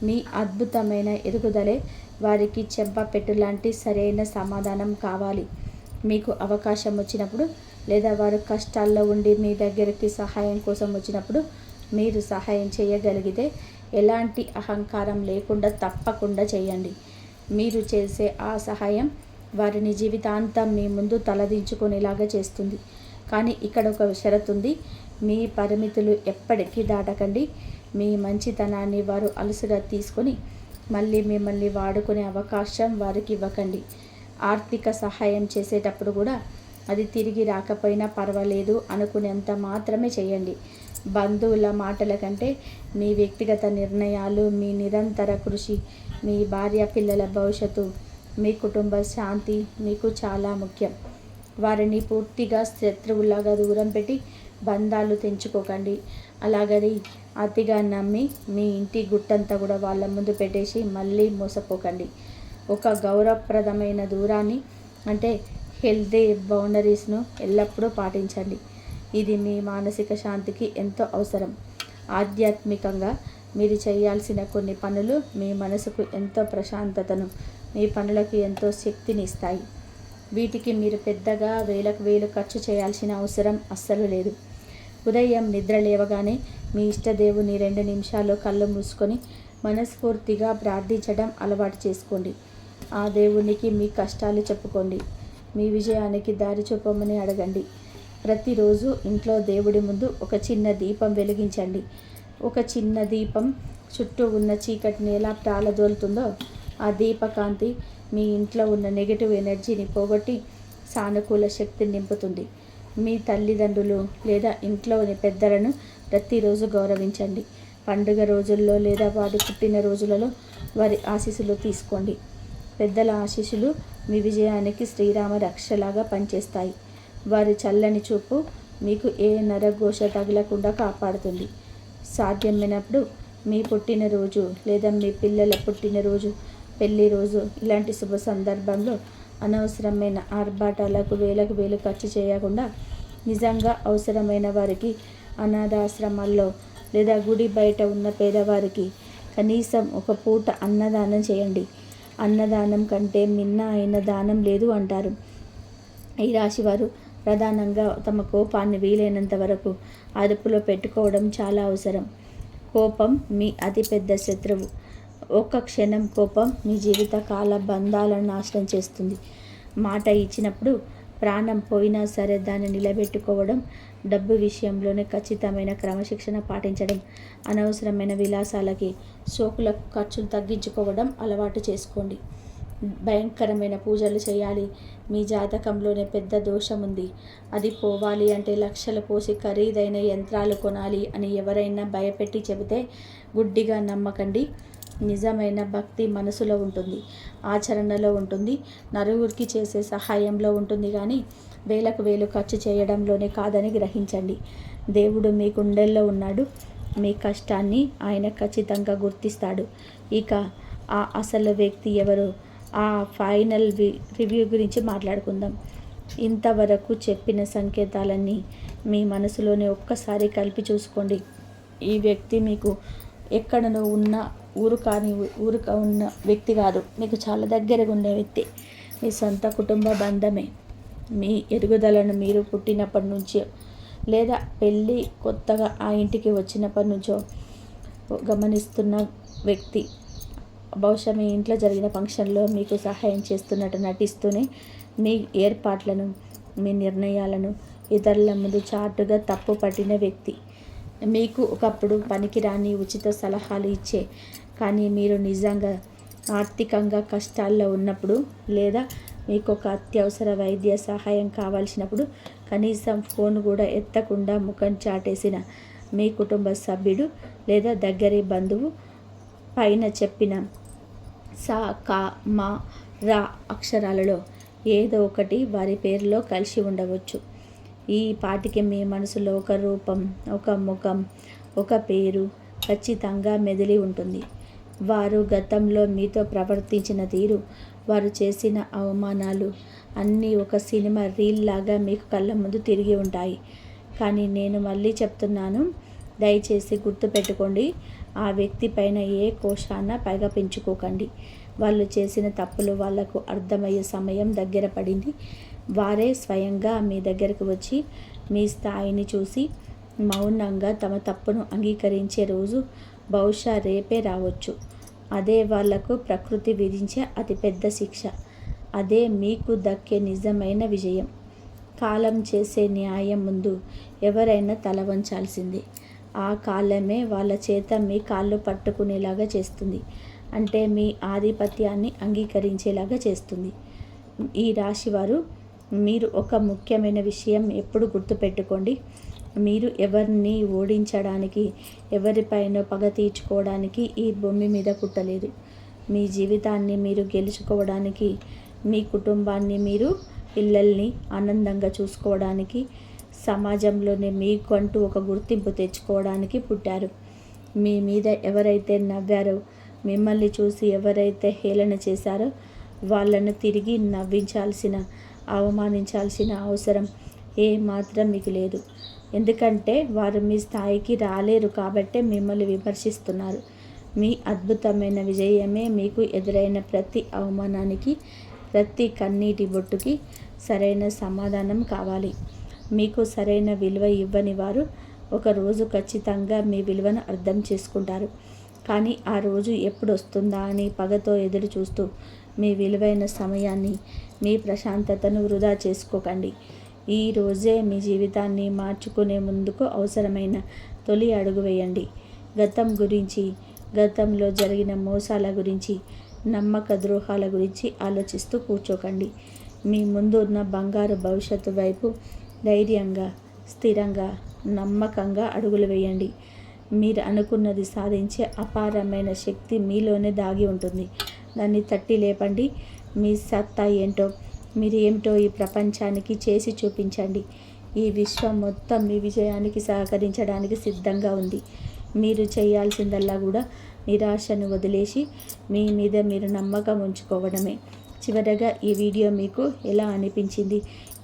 మీ అద్భుతమైన ఎదుగుదలే వారికి చెంపపెట్టు లాంటి సరైన సమాధానం కావాలి. మీకు అవకాశం వచ్చినప్పుడు, లేదా వారు కష్టాల్లో ఉండి మీ దగ్గరికి సహాయం కోసం వచ్చినప్పుడు మీరు సహాయం చేయగలిగితే ఎలాంటి అహంకారం లేకుండా తప్పకుండా చేయండి. మీరు చేసే ఆ సహాయం వారిని జీవితాంతం మీ ముందు తలదించుకునేలాగా చేస్తుంది. కానీ ఇక్కడ ఒక షరతు ఉంది. మీ పరిమితులు ఎప్పటికీ దాటకండి. మీ మంచితనాన్ని వారు అలుసుగా తీసుకొని మళ్ళీ మిమ్మల్ని వాడుకునే అవకాశం వారికి ఇవ్వకండి. ఆర్థిక సహాయం చేసేటప్పుడు కూడా అది తిరిగి రాకపోయినా పర్వాలేదు అనుకునేంత మాత్రమే చేయండి. బంధువుల మాటల కంటే మీ వ్యక్తిగత నిర్ణయాలు, మీ నిరంతర కృషి, మీ భార్య పిల్లల భవిష్యత్తు, మీ కుటుంబ శాంతి మీకు చాలా ముఖ్యం. వారిని పూర్తిగా శత్రువులాగా దూరం పెట్టి బంధాలు తెంచుకోకండి. అలాగని అతిగా నమ్మి మీ ఇంటి గుట్టంతా కూడా వాళ్ళ ముందు పెట్టేసి మళ్ళీ మోసపోకండి. ఒక గౌరవప్రదమైన దూరాన్ని, అంటే హెల్తీ బౌండరీస్ను ఎల్లప్పుడూ పాటించండి. ఇది మీ మానసిక శాంతికి ఎంతో అవసరం. ఆధ్యాత్మికంగా మీరు చేయాల్సిన కొన్ని పనులు మీ మనసుకు ఎంతో ప్రశాంతతను, మీ పనులకు ఎంతో శక్తిని ఇస్తాయి. వీటికి మీరు పెద్దగా వేలకు వేలు ఖర్చు చేయాల్సిన అవసరం అస్సలు లేదు. ఉదయం నిద్ర లేవగానే మీ ఇష్టదేవుని 2 నిమిషాలు కళ్ళు మూసుకొని మనస్ఫూర్తిగా ప్రార్థించడం అలవాటు చేసుకోండి. ఆ దేవునికి మీ కష్టాలు చెప్పుకోండి. మీ విజయానికి దారి చూపమని అడగండి. ప్రతిరోజు ఇంట్లో దేవుడి ముందు ఒక చిన్న దీపం వెలిగించండి. ఒక చిన్న దీపం చుట్టూ ఉన్న చీకటిని ఎలా ప్రాలదోలుతుందో, ఆ దీపకాంతి మీ ఇంట్లో ఉన్న నెగిటివ్ ఎనర్జీని పోగొట్టి సానుకూల శక్తిని నింపుతుంది. మీ తల్లిదండ్రులు లేదా ఇంట్లోని పెద్దలను ప్రతిరోజు గౌరవించండి. పండుగ రోజుల్లో లేదా వారి పుట్టిన రోజులలో వారి ఆశీస్సులు తీసుకోండి. పెద్దల ఆశీస్సులు మీ విజయానికి శ్రీరామ రక్షలాగా పనిచేస్తాయి. వారి చల్లని చూపు మీకు ఏ నరఘోష తగలకుండా కాపాడుతుంది. సాధ్యమైనప్పుడు మీ పుట్టినరోజు లేదా మీ పిల్లల పుట్టినరోజు, పెళ్లి రోజు ఇలాంటి శుభ సందర్భంలో అనవసరమైన ఆర్భాటాలకు వేలకు వేలు ఖర్చు చేయకుండా నిజంగా అవసరమైన వారికి అనాథాశ్రమాల్లో లేదా గుడి బయట ఉన్న పేదవారికి కనీసం ఒక పూట అన్నదానం చేయండి. అన్నదానం కంటే మిన్న అయిన దానం లేదు అంటారు. ఈ రాశివారు ప్రధానంగా తమ కోపాన్ని వీలైనంత వరకు అదుపులో పెట్టుకోవడం చాలా అవసరం. కోపం మీ అతిపెద్ద శత్రువు. ఒక్క క్షణం కోపం మీ జీవితకాల బంధాలను నాశనం చేస్తుంది. మాట ఇచ్చినప్పుడు ప్రాణం పోయినా సరే దాన్ని నిలబెట్టుకోవడం, డబ్బు విషయంలోనే ఖచ్చితమైన క్రమశిక్షణ పాటించడం, అనవసరమైన విలాసాలకి సోకులకు ఖర్చులు తగ్గించుకోవడం అలవాటు చేసుకోండి. భయంకరమైన పూజలు చేయాలి. మీ జాతకంలోనే పెద్ద దోషం ఉంది, అది పోవాలి అంటే లక్షలు పోసి ఖరీదైన యంత్రాలు కొనాలి అని ఎవరైనా భయపెట్టి చెబితే గుడ్డిగా నమ్మకండి. నిజమైన భక్తి మనసులో ఉంటుంది, ఆచరణలో ఉంటుంది, నలుగురికి చేసే సహాయంలో ఉంటుంది. కానీ వేలకు వేలు ఖర్చు చేయడంలోనే కాదని గ్రహించండి. దేవుడు మీ గుండెల్లో ఉన్నాడు. మీ కష్టాన్ని ఆయన ఖచ్చితంగా గుర్తిస్తాడు. ఇక ఆ అసలు వ్యక్తి ఎవరు, ఆ ఫైనల్ రివ్యూ గురించి మాట్లాడుకుందాం. ఇంతవరకు చెప్పిన సంకేతాలన్నీ మీ మనసులోనే ఒక్కసారి కలిపి చూసుకోండి. ఈ వ్యక్తి మీకు ఎక్కడనో ఉన్న ఊరు ఉన్న వ్యక్తి కాదు, మీకు చాలా దగ్గరగా ఉండే వ్యక్తి, మీ సొంత కుటుంబ బంధమే. మీ ఎదుగుదలను మీరు పుట్టినప్పటి నుంచో లేదా పెళ్ళి కొత్తగా ఆ ఇంటికి వచ్చినప్పటి నుంచో గమనిస్తున్న వ్యక్తి. బహుశా మీ ఇంట్లో జరిగిన ఫంక్షన్లో మీకు సహాయం చేస్తున్నట్టు నటిస్తూనే మీ ఏర్పాట్లను, మీ నిర్ణయాలను ఇతరుల ముందు చాటుగా తప్పు పట్టిన వ్యక్తి. మీకు ఒకప్పుడు పనికిరాని ఉచిత సలహాలు ఇచ్చే, కానీ మీరు నిజంగా ఆర్థికంగా కష్టాల్లో ఉన్నప్పుడు లేదా మీకు ఒక అత్యవసర వైద్య సహాయం కావాల్సినప్పుడు కనీసం ఫోన్ కూడా ఎత్తకుండా ముఖం చాటేసిన మీ కుటుంబ సభ్యుడు లేదా దగ్గరి బంధువు పైన చెప్పిన సా, కా, మా, రా అక్షరాలలో ఏదో ఒకటి వారి పేరులో కలిసి ఉండవచ్చు. ఈ పాటికి మీ మనసులో ఒక రూపం, ఒక ముఖం, ఒక పేరు ఖచ్చితంగా మెదిలి ఉంటుంది. వారు గతంలో మీతో ప్రవర్తించిన తీరు, వారు చేసిన అవమానాలు అన్నీ ఒక సినిమా రీల్ లాగా మీకు కళ్ళ ముందు తిరిగి ఉంటాయి. కానీ నేను మళ్ళీ చెప్తున్నాను, దయచేసి గుర్తుపెట్టుకోండి, ఆ వ్యక్తి పైన ఏ కోశాన పగ పెంచుకోకండి. వాళ్ళు చేసిన తప్పులు వాళ్లకు అర్థమయ్యే సమయం దగ్గర పడింది. వారే స్వయంగా మీ దగ్గరకు వచ్చి మీ స్థాయిని చూసి మౌనంగా తమ తప్పును అంగీకరించే రోజు బహుశా రేపే రావచ్చు. అదే వాళ్లకు ప్రకృతి విధించే అతిపెద్ద శిక్ష. అదే మీకు దక్కే నిజమైన విజయం. కాలం చేసే న్యాయం ముందు ఎవరైనా తల వంచాల్సిందే. ఆ కాలమే వాళ్ళ చేత మీ కాళ్ళు పట్టుకునేలాగా చేస్తుంది. అంటే మీ ఆధిపత్యాన్ని అంగీకరించేలాగా చేస్తుంది. ఈ రాశివారు, మీరు ఒక ముఖ్యమైన విషయం ఎప్పుడు గుర్తుపెట్టుకోండి. మీరు ఎవరిని ఓడించడానికి, ఎవరిపైన పగ తీర్చుకోవడానికి ఈ భూమి మీద పుట్టలేదు. మీ జీవితాన్ని మీరు గెలుచుకోవడానికి, మీ కుటుంబాన్ని, మీరు పిల్లల్ని ఆనందంగా చూసుకోవడానికి, సమాజంలోనే మీకంటూ ఒక గుర్తింపు తెచ్చుకోవడానికి పుట్టారు. మీ మీద ఎవరైతే నవ్వారో, మిమ్మల్ని చూసి ఎవరైతే హేళన చేశారో వాళ్ళను తిరిగి నవ్వించాల్సిన, అవమానించాల్సిన అవసరం ఏమాత్రం మీకు లేదు. ఎందుకంటే వారు మీ స్థాయికి రాలేరు కాబట్టే మిమ్మల్ని విమర్శిస్తున్నారు. మీ అద్భుతమైన విజయమే మీకు ఎదురైన ప్రతి అవమానానికి, ప్రతి కన్నీటి బొట్టుకి సరైన సమాధానం కావాలి. మీకు సరైన విలువ ఇవ్వని వారు ఒకరోజు ఖచ్చితంగా మీ విలువను అర్థం చేసుకుంటారు. కానీ ఆ రోజు ఎప్పుడు వస్తుందా అని పగతో ఎదురు చూస్తూ మీ విలువైన సమయాన్ని, మీ ప్రశాంతతను వృధా చేసుకోకండి. ఈ రోజే మీ జీవితాన్ని మార్చుకునే ముందుకు అవసరమైన తొలి అడుగు వేయండి. గతం గురించి, గతంలో జరిగిన మోసాల గురించి, నమ్మక ద్రోహాల గురించి ఆలోచిస్తూ కూర్చోకండి. మీ ముందు ఉన్న బంగారు భవిష్యత్తు వైపు ధైర్యంగా, స్థిరంగా, నమ్మకంగా అడుగులు వేయండి. మీరు అనుకున్నది సాధించే అపారమైన శక్తి మీలోనే దాగి ఉంటుంది. దాన్ని తట్టి లేపండి. మీ సత్తా ఏంటో, మీరు ఏమిటో ఈ ప్రపంచానికి చేసి చూపించండి. ఈ విశ్వం మొత్తం మీ విజయానికి సహకరించడానికి సిద్ధంగా ఉంది. మీరు చేయాల్సిందల్లా కూడా నిరాశను వదిలేసి మీ మీద మీరు నమ్మకం ఉంచుకోవడమే. చివరగా ఈ వీడియో మీకు ఎలా అనిపించింది?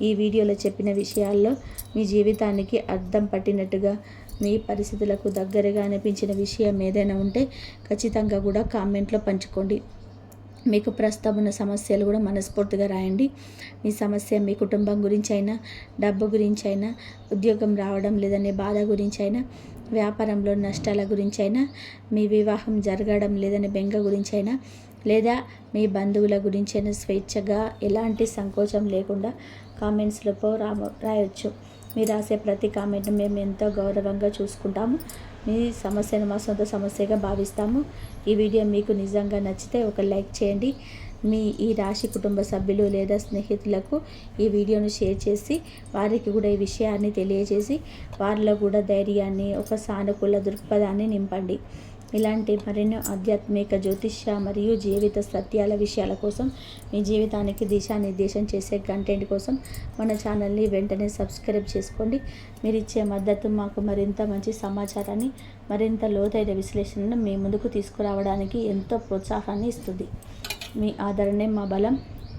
ఈ వీడియోలో చెప్పిన విషయాల్లో మీ జీవితానికి అర్థం పట్టినట్టుగా, మీ పరిస్థితులకు దగ్గరగా అనిపించిన విషయం ఏదైనా ఉంటే ఖచ్చితంగా కూడా కామెంట్లో పంచుకోండి. మీకు ప్రస్తుతం ఉన్న సమస్యలు కూడా మనస్ఫూర్తిగా రాయండి. మీ సమస్య మీ కుటుంబం గురించి అయినా, డబ్బు గురించి అయినా, ఉద్యోగం రావడం లేదనే బాధ గురించి అయినా, వ్యాపారంలో నష్టాల గురించి అయినా, మీ వివాహం జరగడం లేదనే బెంగ గురించి అయినా, లేదా మీ బంధువుల గురించి అయినా స్వేచ్ఛగా ఎలాంటి సంకోచం లేకుండా కామెంట్స్లో రాయొచ్చు. మీరు రాసే ప్రతి కామెంట్ని మేము ఎంతో గౌరవంగా చూసుకుంటాము. మీ సమస్యను మా సొంత సమస్యగా భావిస్తాము. ఈ వీడియో మీకు నిజంగా నచ్చితే ఒక లైక్ చేయండి. మీ ఈ రాశి కుటుంబ సభ్యులు లేదా స్నేహితులకు ఈ వీడియోను షేర్ చేసి వారికి కూడా ఈ విషయాన్ని తెలియజేసి వారిలో కూడా ధైర్యాన్ని, ఒక సానుకూల దృక్పథాన్ని నింపండి. ఇలాంటి మరెన్నో ఆధ్యాత్మిక, జ్యోతిష్య మరియు జీవిత సత్యాల విషయాల కోసం, మీ జీవితానికి దిశానిర్దేశం చేసే కంటెంట్ కోసం మన ఛానల్ని వెంటనే సబ్స్క్రైబ్ చేసుకోండి. మీరు ఇచ్చే మద్దతు మాకు మరింత మంచి సమాచారాన్ని, మరింత లోతైన విశ్లేషణను మీ ముందుకు తీసుకురావడానికి ఎంతో ప్రోత్సాహాన్ని ఇస్తుంది. మీ ఆదరణే మా బలం.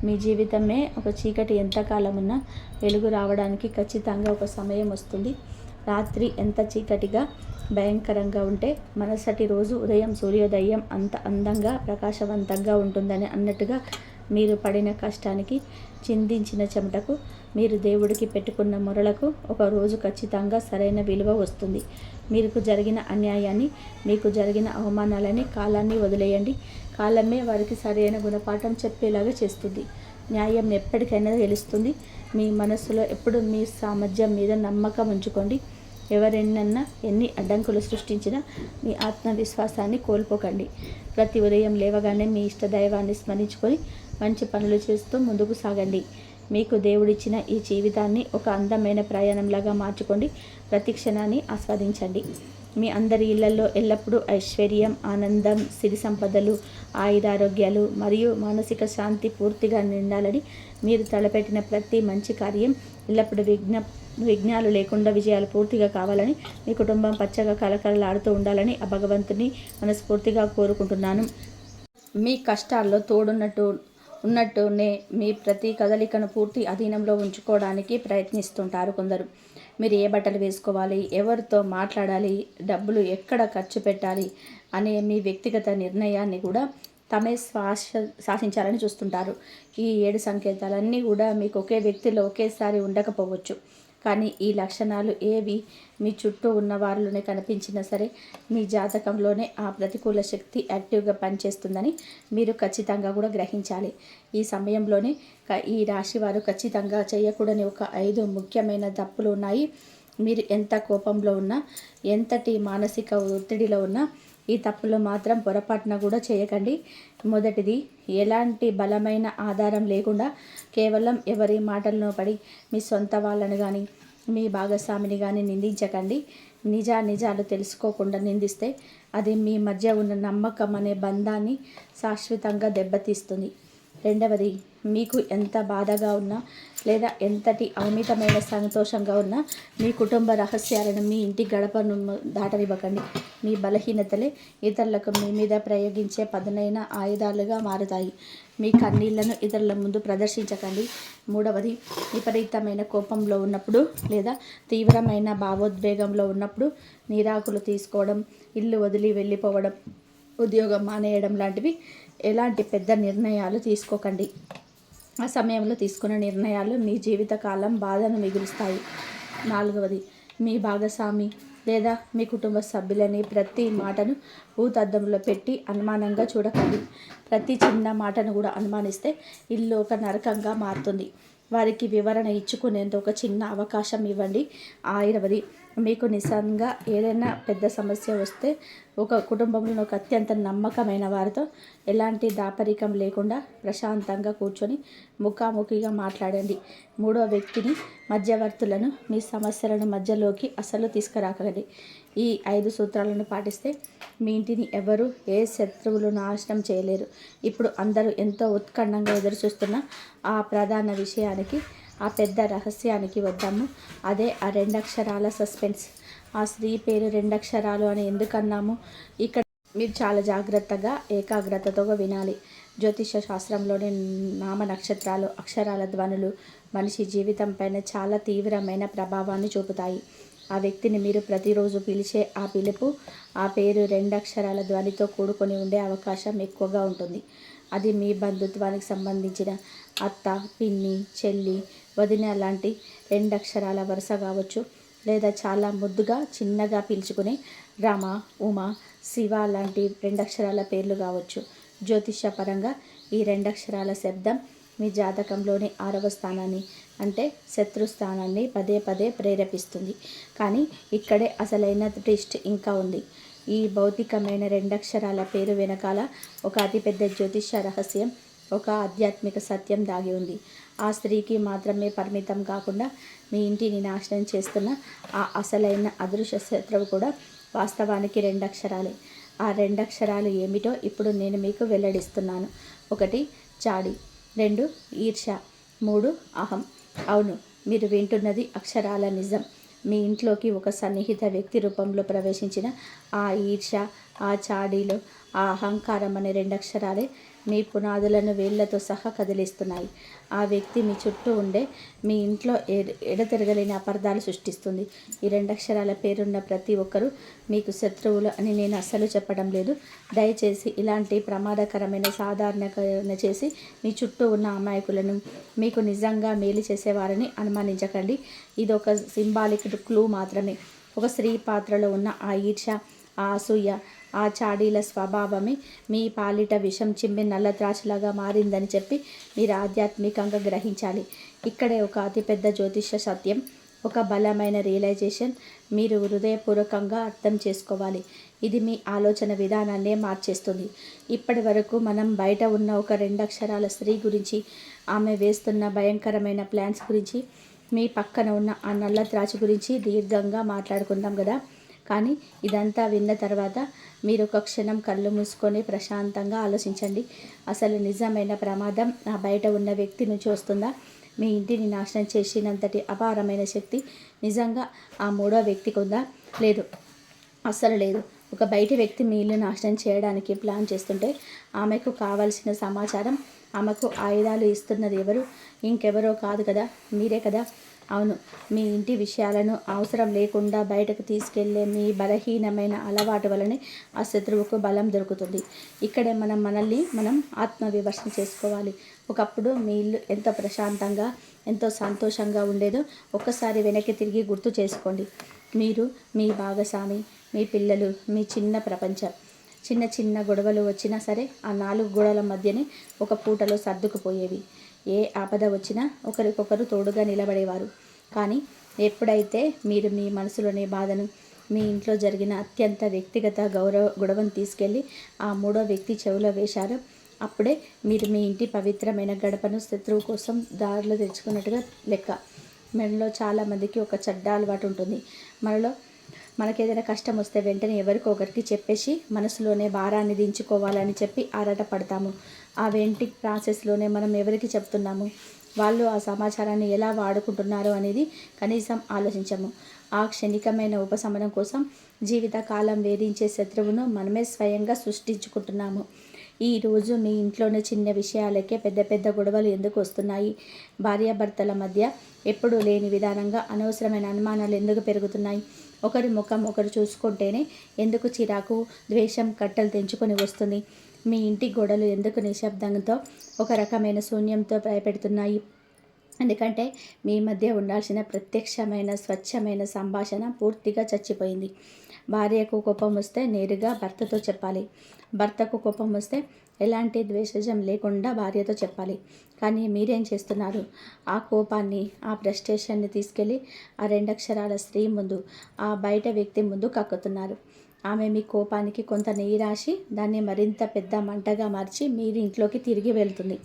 మీ జీవితమే ఒక చీకటి ఎంతకాలం ఉన్నా వెలుగు రావడానికి ఖచ్చితంగా ఒక సమయం వస్తుంది. రాత్రి ఎంత చీకటిగా, భయంకరంగా ఉంటే మరుసటి రోజు ఉదయం సూర్యోదయం అంత అందంగా, ప్రకాశవంతంగా ఉంటుందని అన్నట్టుగా మీరు పడిన కష్టానికి, చిందించిన చెమటకు, మీరు దేవుడికి పెట్టుకున్న మొరలకు ఒక రోజు ఖచ్చితంగా సరైన విలువ వస్తుంది. మీకు జరిగిన అన్యాయాన్ని, మీకు జరిగిన అవమానాలని కాలాన్ని వదిలేయండి. కాలమే వారికి సరైన గుణపాఠం చెప్పేలాగా చేస్తుంది. న్యాయం ఎప్పటికైనా గెలుస్తుంది. మీ మనస్సులో ఎప్పుడు మీ సామర్థ్యం మీద నమ్మకం ఉంచుకోండి. ఎవరెన్నన్నా ఎన్ని అడ్డంకులు సృష్టించినా మీ ఆత్మవిశ్వాసాన్ని కోల్పోకండి. ప్రతి ఉదయం లేవగానే మీ ఇష్ట దైవాన్ని స్మరించుకొని మంచి పనులు చేస్తూ ముందుకు సాగండి. మీకు దేవుడిచ్చిన ఈ జీవితాన్ని ఒక అందమైన ప్రయాణంలాగా మార్చుకోండి. ప్రతి క్షణాన్ని ఆస్వాదించండి. మీ అందరి ఇళ్లలో ఎల్లప్పుడూ ఐశ్వర్యం, ఆనందం, సిరి సంపదలు, ఆయురారోగ్యాలు మరియు మానసిక శాంతి పూర్తిగా నిండాలని, మీరు తలపెట్టిన ప్రతి మంచి కార్యం ఎల్లప్పుడూ విఘ్నాలు లేకుండా విజయాలు పూర్తిగా కావాలని, మీ కుటుంబం పచ్చగా కలకలలాడుతూ ఉండాలని ఆ భగవంతుని మనస్ఫూర్తిగా కోరుకుంటున్నాను. మీ కష్టాల్లో ఉన్నట్టునే మీ ప్రతి కదలికను పూర్తి అధీనంలో ఉంచుకోవడానికి ప్రయత్నిస్తుంటారు కొందరు. మీరు ఏ బట్టలు వేసుకోవాలి, ఎవరితో మాట్లాడాలి, డబ్బులు ఎక్కడ ఖర్చు పెట్టాలి అనే మీ వ్యక్తిగత నిర్ణయాన్ని కూడా తమే శాసించాలని చూస్తుంటారు. ఈ 7 సంకేతాలన్నీ కూడా మీకు ఒకే వ్యక్తిలో ఒకేసారి ఉండకపోవచ్చు. కానీ ఈ లక్షణాలు ఏవి మీ చుట్టూ ఉన్న వారిలోనే కనిపించినా సరే, మీ జాతకంలోనే ఆ ప్రతికూల శక్తి యాక్టివ్గా పనిచేస్తుందని మీరు ఖచ్చితంగా కూడా గ్రహించాలి. ఈ సమయంలోనే ఈ రాశి వారు ఖచ్చితంగా చేయకూడని ఒక 5 ముఖ్యమైన తప్పులు ఉన్నాయి. మీరు ఎంత కోపంలో ఉన్నా, ఎంతటి మానసిక ఒత్తిడిలో ఉన్నా ఈ తప్పులు మాత్రం పొరపాటున కూడా చేయకండి. మొదటిది, ఎలాంటి బలమైన ఆధారం లేకుండా కేవలం ఎవరి మాటలను పడి మీ సొంత వాళ్ళని కానీ, మీ భాగస్వామిని కానీ నిందించకండి. నిజాలు తెలుసుకోకుండా నిందిస్తే అది మీ మధ్య ఉన్న నమ్మకం అనే బంధాన్ని శాశ్వతంగా దెబ్బతీస్తుంది. రెండవది, మీకు ఎంత బాధగా ఉన్నా లేదా ఎంతటి అమితమైన సంతోషంగా ఉన్నా మీ కుటుంబ రహస్యాలను మీ ఇంటి గడపను దాటనివ్వకండి. మీ బలహీనతలే ఇతరులకు మీ మీద ప్రయోగించే పదునైన ఆయుధాలుగా మారుతాయి. మీ కన్నీళ్లను ఇతరుల ముందు ప్రదర్శించకండి. మూడవది, విపరీతమైన కోపంలో ఉన్నప్పుడు లేదా తీవ్రమైన భావోద్వేగంలో ఉన్నప్పుడు నీరాకులు తీసుకోవడం, ఇల్లు వదిలి వెళ్ళిపోవడం, ఉద్యోగం మానేయడం లాంటివి ఎలాంటి పెద్ద నిర్ణయాలు తీసుకోకండి. ఆ సమయంలో తీసుకున్న నిర్ణయాలు మీ జీవితకాలం బాధను మిగులుస్తాయి. నాలుగవది, మీ భాగస్వామి లేదా మీ కుటుంబ సభ్యులని ప్రతి మాటను భూతద్దంలో పెట్టి అనుమానంగా చూడకండి. ప్రతి చిన్న మాటను కూడా అనుమానిస్తే ఇల్లు ఒక నరకంగా మారుతుంది. వారికి వివరణ ఇచ్చుకునేందుకు ఒక చిన్న అవకాశం ఇవ్వండి. 5వది, మీకు నిజంగా ఏదైనా పెద్ద సమస్య వస్తే ఒక కుటుంబంలో ఒక అత్యంత నమ్మకమైన వారితో ఎలాంటి దాపరికం లేకుండా ప్రశాంతంగా కూర్చొని ముఖాముఖిగా మాట్లాడండి. 3వ వ్యక్తిని, మధ్యవర్తులను మీ సమస్యలను మధ్యలోకి అసలు తీసుకురాకండి. ఈ 5 సూత్రాలను పాటిస్తే మీ ఇంటిని ఎవరు ఏ శత్రువులు నాశనం చేయలేరు. ఇప్పుడు అందరూ ఎంతో ఉత్కంఠంగా ఎదురుచూస్తున్న ఆ ప్రధాన విషయానికి, ఆ పెద్ద రహస్యానికి వద్దాము. అదే ఆ 2 అక్షరాల సస్పెన్స్. ఆ స్త్రీ పేరు 2 అక్షరాలు అని ఎందుకన్నాము? ఇక్కడ మీరు చాలా జాగ్రత్తగా ఏకాగ్రతతో వినాలి. జ్యోతిష శాస్త్రంలోని నామ నక్షత్రాలు, అక్షరాల ధ్వనులు మనిషి జీవితం పైన చాలా తీవ్రమైన ప్రభావాన్ని చూపుతాయి. ఆ వ్యక్తిని మీరు ప్రతిరోజు పిలిచే ఆ పిలుపు, ఆ పేరు 2 అక్షరాల ధ్వనితో కూడుకొని ఉండే అవకాశం ఎక్కువగా ఉంటుంది. అది మీ బంధుత్వానికి సంబంధించిన అత్త, పిన్ని, చెల్లి, వదిన లాంటి 2 అక్షరాల వరుస కావచ్చు, లేదా చాలా ముద్దుగా చిన్నగా పిలుచుకునే రమ, ఉమ, శివ లాంటి 2 అక్షరాల పేర్లు కావచ్చు. జ్యోతిష్యపరంగా ఈ 2 అక్షరాల శబ్దం మీ జాతకంలోని 6వ స్థానాన్ని, అంటే శత్రుస్థానాన్ని పదే పదే ప్రేరేపిస్తుంది. కానీ ఇక్కడే అసలైన ట్విస్ట్ ఇంకా ఉంది. ఈ భౌతికమైన 2 అక్షరాల పేరు వెనకాల ఒక అతిపెద్ద జ్యోతిష రహస్యం, ఒక ఆధ్యాత్మిక సత్యం దాగి ఉంది. ఆ స్త్రీకి మాత్రమే పరిమితం కాకుండా మీ ఇంటిని నాశనం చేస్తున్న ఆ అసలైన అదృశ్య శత్రువు కూడా వాస్తవానికి 2 అక్షరాలే. ఆ 2 అక్షరాలు ఏమిటో ఇప్పుడు నేను మీకు వెల్లడిస్తున్నాను. 1 చాడి, 2 ఈర్ష్య, 3 అహం. అవును, మీరు వింటున్నది అక్షరాల నిజం. మీ ఇంట్లోకి ఒక సన్నిహిత వ్యక్తి రూపంలో ప్రవేశించిన ఆ ఈర్ష్య, ఆ చాడీలో ఆ అహంకారం అనే 2 అక్షరాలే మీ పునాదులను వేళ్లతో సహా కదిలిస్తున్నాయి. ఆ వ్యక్తి మీ చుట్టూ ఉండే మీ ఇంట్లో ఎడతెరగలేని అపార్థాలు సృష్టిస్తుంది. ఈ 2 అక్షరాల పేరున్న ప్రతి ఒక్కరూ మీకు శత్రువులు అని నేను అస్సలు చెప్పడం లేదు. దయచేసి ఇలాంటి ప్రమాదకరమైన సాధారణీకరణ చేసి మీ చుట్టూ ఉన్న అమాయకులను, మీకు నిజంగా మేలు చేసేవారని అనుమానించకండి. ఇది ఒక సింబాలిక్ క్లూ మాత్రమే. ఒక స్త్రీ పాత్రలో ఉన్న ఆ ఈర్ష్య, ఆ అసూయ, ఆ చాడీల స్వభావమే మీ పాలిట విషం చిమ్మె నల్లత్రాచులాగా మారిందని చెప్పి మీరు ఆధ్యాత్మికంగా గ్రహించాలి. ఇక్కడే ఒక అతిపెద్ద జ్యోతిష సత్యం, ఒక బలమైన రియలైజేషన్ మీరు హృదయపూర్వకంగా అర్థం చేసుకోవాలి. ఇది మీ ఆలోచన విధానాన్నే మార్చేస్తుంది. ఇప్పటి వరకు మనం బయట ఉన్న ఒక 2 అక్షరాల స్త్రీ గురించి, ఆమె వేస్తున్న భయంకరమైన ప్లాన్స్ గురించి, మీ పక్కన ఉన్న ఆ నల్ల త్రాచు గురించి దీర్ఘంగా మాట్లాడుకుందాం కదా. కానీ ఇదంతా విన్న తర్వాత మీరు ఒక క్షణం కళ్ళు మూసుకొని ప్రశాంతంగా ఆలోచించండి. అసలు నిజమైన ప్రమాదం ఆ బయట ఉన్న వ్యక్తి నుంచి వస్తుందా? మీ ఇంటిని నాశనం చేసినంతటి అపారమైన శక్తి నిజంగా ఆ 3వ వ్యక్తికి ఉందా? లేదు, అస్సలు లేదు. ఒక బయటి వ్యక్తి మీ ఇల్లు నాశనం చేయడానికి ప్లాన్ చేస్తుంటే ఆమెకు కావలసిన సమాచారం, ఆమెకు ఆయుధాలు ఇస్తున్నది ఎవరు? ఇంకెవరో కాదు కదా, మీరే కదా. అవును, మీ ఇంటి విషయాలను అవసరం లేకుండా బయటకు తీసుకెళ్లే మీ బలహీనమైన అలవాటు వలనే ఆ శత్రువుకు బలం దొరుకుతుంది. ఇక్కడే మనం ఆత్మవిమర్శన చేసుకోవాలి. ఒకప్పుడు మీ ఇల్లు ఎంత ప్రశాంతంగా, ఎంతో సంతోషంగా ఉండేదో ఒక్కసారి వెనక్కి తిరిగి గుర్తు చేసుకోండి. మీరు, మీ భాగస్వామి, మీ పిల్లలు, మీ చిన్న ప్రపంచం. చిన్న చిన్న గొడవలు వచ్చినా సరే ఆ 4 గోడల మధ్యనే ఒక పూటలో సర్దుకుపోయేవి. ఏ ఆపద వచ్చినా ఒకరికొకరు తోడుగా నిలబడేవారు. కానీ ఎప్పుడైతే మీరు మీ మనసులోని బాధను, మీ ఇంట్లో జరిగిన అత్యంత వ్యక్తిగత గొడవను తీసుకెళ్ళి ఆ 3వ వ్యక్తి చెవిలో వేశారో అప్పుడే మీరు మీ ఇంటి పవిత్రమైన గడపను శత్రువు కోసం దారిలో తెచ్చుకున్నట్టుగా లెక్క. మనలో చాలామందికి ఒక చెడ్డ అలవాటు ఉంటుంది. మనకేదైనా కష్టం వస్తే వెంటనే ఎవరికొకరికి చెప్పేసి మనసులోనే భారాన్ని దించుకోవాలని చెప్పి ఆరాట పడతాము. ఆ వెంటింగ్ ప్రాసెస్లోనే మనం ఎవరికి చెప్తున్నాము, వాళ్ళు ఆ సమాచారాన్ని ఎలా వాడుకుంటున్నారు అనేది కనీసం ఆలోచించము. ఆ క్షణికమైన ఉపశమనం కోసం జీవితకాలం వేధించే శత్రువును మనమే స్వయంగా సృష్టించుకుంటున్నాము. ఈరోజు మీ ఇంట్లోని చిన్న విషయాలకే పెద్ద పెద్ద గొడవలు ఎందుకు వస్తున్నాయి? భార్యాభర్తల మధ్య ఎప్పుడూ లేని విధానంగా అనవసరమైన అనుమానాలు ఎందుకు పెరుగుతున్నాయి? ఒకరి ముఖం ఒకరు చూసుకుంటేనే ఎందుకు చిరాకు, ద్వేషం కట్టలు తెంచుకొని వస్తుంది? మీ ఇంటి గోడలు ఎందుకు నిశ్శబ్దంతో, ఒక రకమైన శూన్యంతో భయపెడుతున్నాయి? ఎందుకంటే మీ మధ్య ఉండాల్సిన ప్రత్యక్షమైన స్వచ్ఛమైన సంభాషణ పూర్తిగా చచ్చిపోయింది. భార్యకు కోపం వస్తే నేరుగా భర్తతో చెప్పాలి. భర్తకు కోపం వస్తే ఎలాంటి ద్వేషజం లేకుండా భార్యతో చెప్పాలి. కానీ మీరేం చేస్తున్నారు? ఆ కోపాన్ని, ఆ ఫ్రస్ట్రేషన్ని తీసుకెళ్ళి ఆ 2 అక్షరాల స్త్రీ ముందు, ఆ బయట వ్యక్తి ముందు కక్కుతున్నారు. ఆమె మీ కోపానికి కొంత నెయ్యి రాసి దాన్ని మరింత పెద్ద మంటగా మార్చి మీరు ఇంట్లోకి తిరిగి వెళ్తుంది.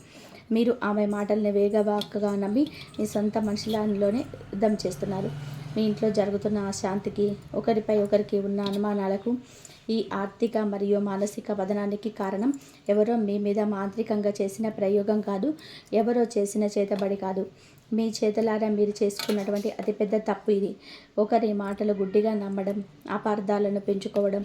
మీరు ఆమె మాటల్ని వేగవాక్కుగా నమ్మి మీ సొంత మనుషులలోనే యుద్ధం చేస్తున్నారు. మీ ఇంట్లో జరుగుతున్న అశాంతికి, ఒకరిపై ఒకరికి ఉన్న అనుమానాలకు, ఈ ఆర్థిక మరియు మానసిక పతనానికి కారణం ఎవరో మీ మీద మాంత్రికంగా చేసిన ప్రయోగం కాదు, ఎవరో చేసిన చేతబడి కాదు. మీ చేతులారా మీరు చేసుకున్నటువంటి అతిపెద్ద తప్పు ఇది. ఒకరి మాటలు గుడ్డిగా నమ్మడం, అపార్థాలను పెంచుకోవడం,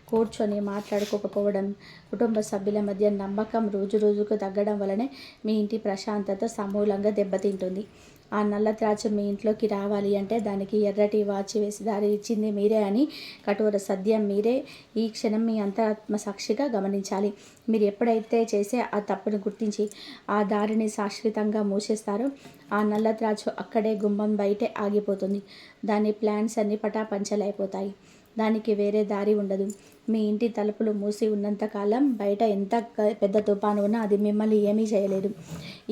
కూర్చొని మాట్లాడుకోకపోవడం, కుటుంబ సభ్యుల మధ్య నమ్మకం రోజు రోజుకు తగ్గడం వలనే మీ ఇంటి ప్రశాంతత సమూలంగా దెబ్బతింటుంది. ఆ నల్ల త్రాచు మీ ఇంట్లోకి రావాలి అంటే దానికి ఎర్రటి వాచి వేసి దారి ఇచ్చింది మీరే అని కఠోర సత్యం మీరే ఈ క్షణం మీ అంతరాత్మ సాక్షిగా గమనించాలి. మీరు ఎప్పుడైతే చేసే ఆ తప్పును గుర్తించి ఆ దారిని శాశ్వతంగా మూసేస్తారో ఆ నల్ల త్రాచు అక్కడే గుమ్మం బయటే ఆగిపోతుంది. దాని ప్లాన్స్ అన్నీ పటాపంచలైపోతాయి. దానికి వేరే దారి ఉండదు. మీ ఇంటి తలుపులు మూసి ఉన్నంతకాలం బయట ఎంత పెద్ద తుఫాను ఉన్నా అది మిమ్మల్ని ఏమీ చేయలేదు.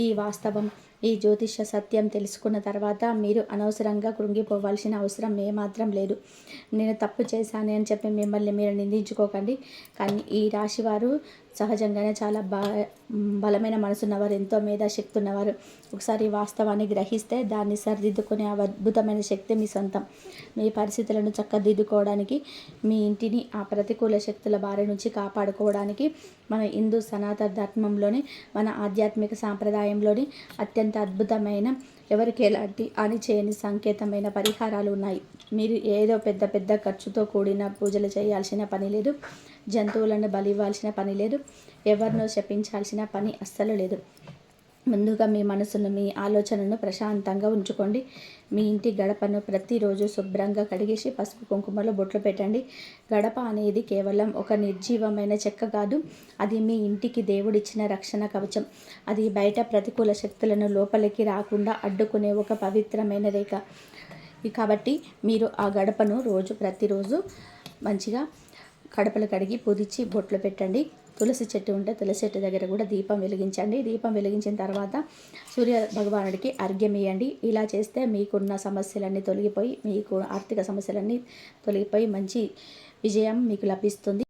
ఈ వాస్తవం, ఈ జ్యోతిష సత్యం తెలుసుకున్న తర్వాత మీరు అనవసరంగా కృంగిపోవాల్సిన అవసరం ఏమాత్రం లేదు. నేను తప్పు చేశాను అని చెప్పి మిమ్మల్ని మీరు నిందించుకోకండి. కానీ ఈ రాశి వారు సహజంగానే చాలా బలమైన మనసున్నవారు, ఎంతో మేధాశక్తి ఉన్నవారు. ఒకసారి వాస్తవాన్ని గ్రహిస్తే దాన్ని సరిదిద్దుకునే అద్భుతమైన శక్తి మీ సొంతం. మీ పరిస్థితులను చక్కదిద్దుకోవడానికి, మీ ఇంటిని ఆ ప్రతికూల శక్తుల బారి నుంచి కాపాడుకోవడానికి మన హిందూ సనాతన ధర్మంలోని, మన ఆధ్యాత్మిక సాంప్రదాయంలోని అత్యంత అద్భుతమైన, ఎవరికి ఎలాంటి హాని చేయని సంకేతమైన పరిహారాలు ఉన్నాయి. మీరు ఏదో పెద్ద పెద్ద ఖర్చుతో కూడిన పూజలు చేయాల్సిన పని లేదు. జంతువులను బలి ఇవ్వాల్సిన పని లేదు. ఎవరినో శపించాల్సిన పని అస్సలు లేదు. ముందుగా మీ మనసును, మీ ఆలోచనను ప్రశాంతంగా ఉంచుకోండి. మీ ఇంటి గడపను ప్రతిరోజు శుభ్రంగా కడిగేసి పసుపు కుంకుమలో బొట్లు పెట్టండి. గడప అనేది కేవలం ఒక నిర్జీవమైన చెక్క కాదు. అది మీ ఇంటికి దేవుడిచ్చిన రక్షణ కవచం. అది బయట ప్రతికూల శక్తులను లోపలికి రాకుండా అడ్డుకునే ఒక పవిత్రమైన రేఖ. కాబట్టి మీరు ఆ గడపను ప్రతిరోజు మంచిగా కడపలు కడిగి పుదిచి బొట్లు పెట్టండి. తులసి చెట్టు ఉంటే తులసి చెట్టు దగ్గర కూడా దీపం వెలిగించండి. దీపం వెలిగించిన తర్వాత సూర్య భగవానుడికి అర్ఘ్యం ఇవ్వండి. ఇలా చేస్తే మీకున్న సమస్యలన్నీ తొలగిపోయి, మీకు ఆర్థిక సమస్యలన్నీ తొలగిపోయి మంచి విజయం మీకు లభిస్తుంది.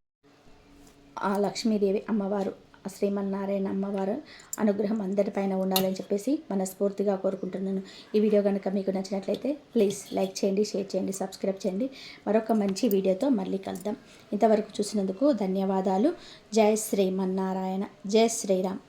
ఆ లక్ష్మీదేవి అమ్మవారు, ఆ శ్రీమన్నారాయణ అమ్మవారు అనుగ్రహం అందరిపైన ఉండాలని చెప్పేసి మనస్ఫూర్తిగా కోరుకుంటున్నాను. ఈ వీడియో కనుక మీకు నచ్చినట్లయితే ప్లీజ్ లైక్ చేయండి, షేర్ చేయండి, సబ్స్క్రైబ్ చేయండి. మరొక మంచి వీడియోతో మళ్ళీ కలుద్దాం. ఇంతవరకు చూసినందుకు ధన్యవాదాలు. జై శ్రీమన్నారాయణ, జై శ్రీరామ్.